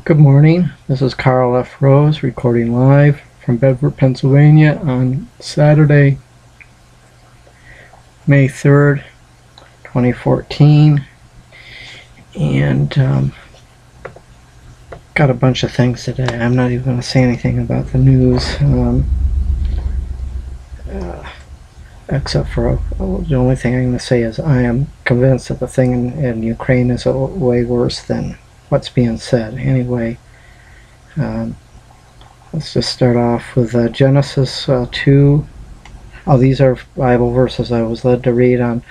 Good morning. This is Karl F. Rose recording live from Bedford, Pennsylvania on Saturday, May 3rd, 2014. And got a bunch of things today. I'm not even going to say anything about the news, except for the only thing I'm going to say is I am convinced that the thing in Ukraine is way worse than what's being said. Anyway, let's just start off with Genesis 2. These are Bible verses I was led to read on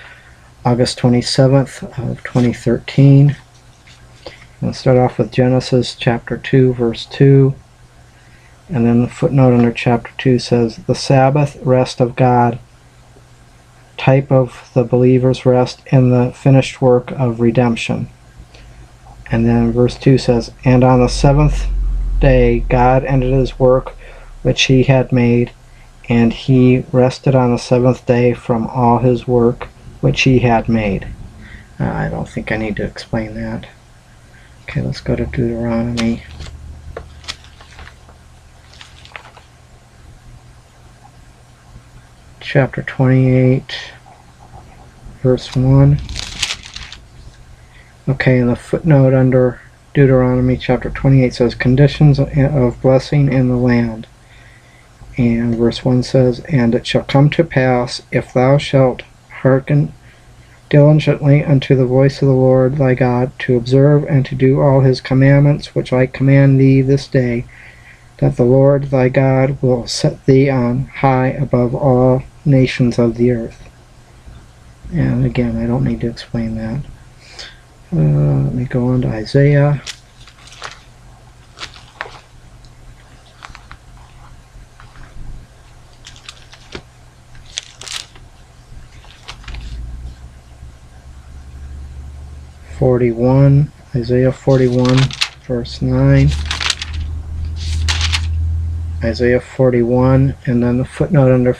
August 27th of 2013. I'll start off with Genesis chapter 2, verse 2. And then the footnote under chapter 2 says, the Sabbath rest of God, type of the believer's rest in the finished work of redemption. And then verse 2 says, and on the seventh day God ended his work which he had made, and he rested on the seventh day from all his work which he had made. I don't think I need to explain that. Okay, let's go to Deuteronomy. Chapter 28, verse 1. Okay, and the footnote under Deuteronomy chapter 28 says, conditions of blessing in the land. And verse 1 says, and it shall come to pass, if thou shalt hearken diligently unto the voice of the Lord thy God, to observe and to do all his commandments which I command thee this day, that the Lord thy God will set thee on high above all nations of the earth. And again, I don't need to explain that. Let me go on to Isaiah. Isaiah 41, verse 9. Isaiah 41, and then the footnote under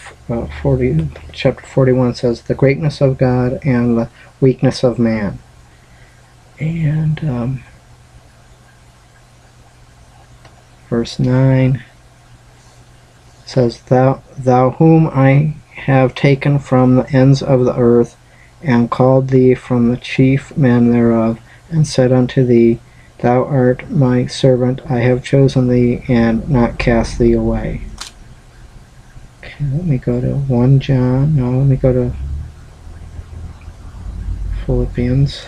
chapter 41 says, the greatness of God and the weakness of man. And verse 9 says, thou whom I have taken from the ends of the earth, and called thee from the chief men thereof, and said unto thee, thou art my servant, I have chosen thee, and not cast thee away. Okay, let me go to 1 John. No, let me go to Philippians.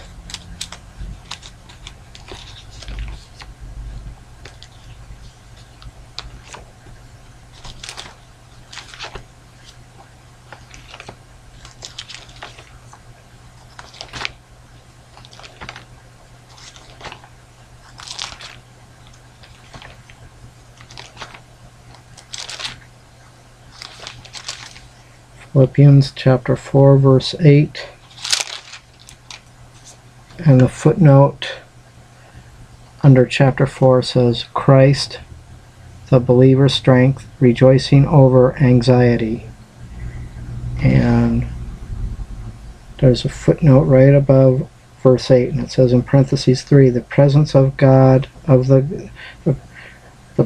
Philippians chapter 4, verse 8. And the footnote under chapter 4 says, Christ, the believer's strength, rejoicing over anxiety. And there's a footnote right above verse 8, and it says in parentheses 3, the presence of God of the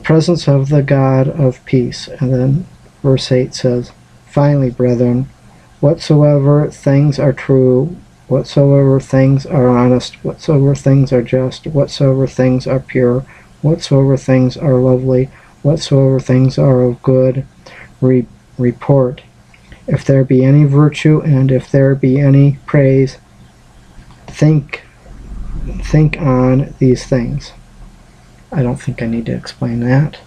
presence of the God of peace. And then verse 8 says, finally, brethren, whatsoever things are true, whatsoever things are honest, whatsoever things are just, whatsoever things are pure, whatsoever things are lovely, whatsoever things are of good report, if there be any virtue, and if there be any praise, think on these things. I don't think I need to explain that.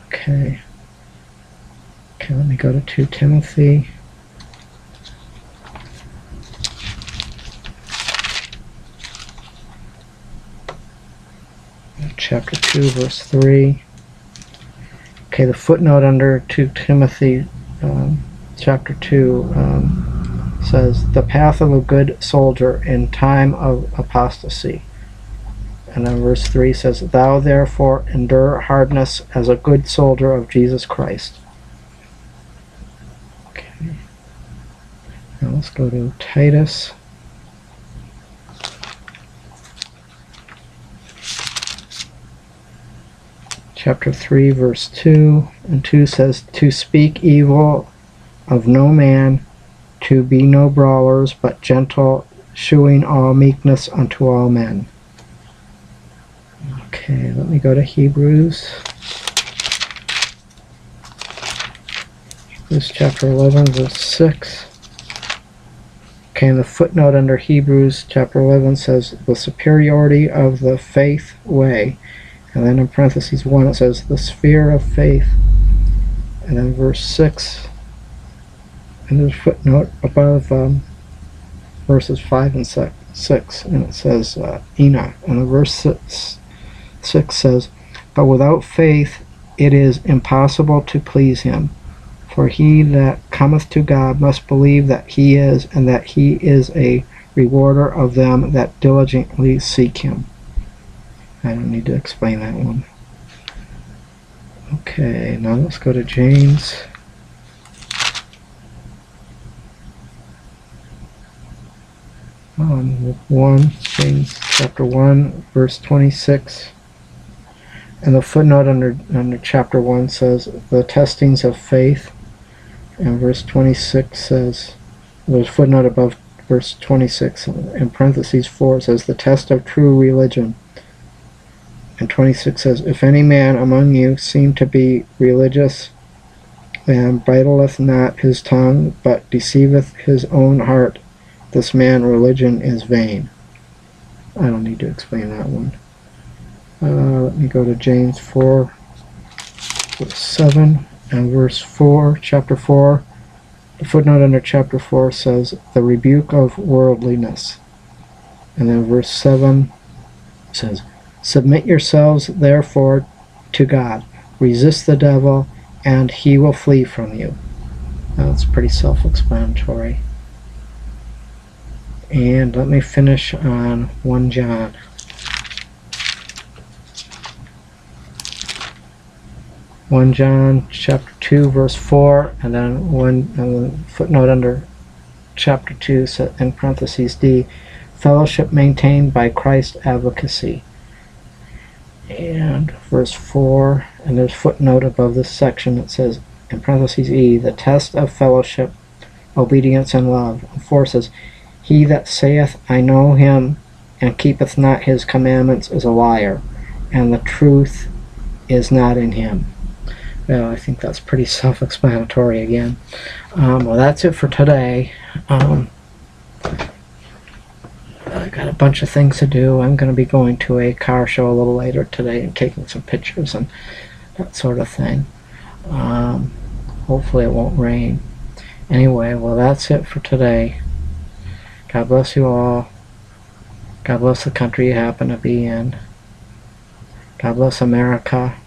Okay, let me go to 2 Timothy. Chapter 2, verse 3. Okay, the footnote under 2 Timothy chapter 2 says, the path of a good soldier in time of apostasy. And then verse 3 says, thou therefore endure hardness as a good soldier of Jesus Christ. Now let's go to Titus. chapter 3, verse 2 and 2 says, to speak evil of no man, to be no brawlers, but gentle, shewing all meekness unto all men. Okay, let me go to Hebrews. Hebrews chapter 11, verse 6. Okay, and the footnote under Hebrews chapter 11 says, the superiority of the faith way. And then in parentheses 1 it says, the sphere of faith. And then verse 6, and there's a footnote above verses 5 and 6, and it says Enoch. And the verse 6 says, but without faith it is impossible to please him. For he that cometh to God must believe that he is, and that he is a rewarder of them that diligently seek him. I don't need to explain that one. Okay, now let's go to James. 1, James chapter 1, verse 26. And the footnote under chapter 1 says, the testings of faith. And verse 26 says, there's a footnote above verse 26, in parentheses 4 says, the test of true religion. And 26 says, if any man among you seem to be religious, and bridleth not his tongue, but deceiveth his own heart, this man religion is vain. I don't need to explain that one. Let me go to James 4, verse 7 and verse 4, chapter 4. The footnote under chapter 4 says, the rebuke of worldliness. And then verse 7 says, submit yourselves therefore to God. Resist the devil, and he will flee from you. That's pretty self-explanatory. And let me finish on 1 John. 1 John chapter 2 verse 4, and then footnote under chapter 2 in parentheses D, fellowship maintained by Christ's advocacy. And verse 4, and there's footnote above this section that says in parentheses E, the test of fellowship, obedience, and love. And 4 says, he that saith, I know him, and keepeth not his commandments is a liar, and the truth is not in him. Well, I think that's pretty self-explanatory again. Well, that's it for today. I got a bunch of things to do. I'm going to be going to a car show a little later today and taking some pictures and that sort of thing. Hopefully it won't rain. Anyway, well, that's it for today. God bless you all. God bless the country you happen to be in. God bless America.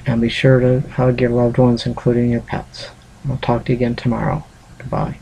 And be sure to hug your loved ones, including your pets. I'll talk to you again tomorrow. Goodbye.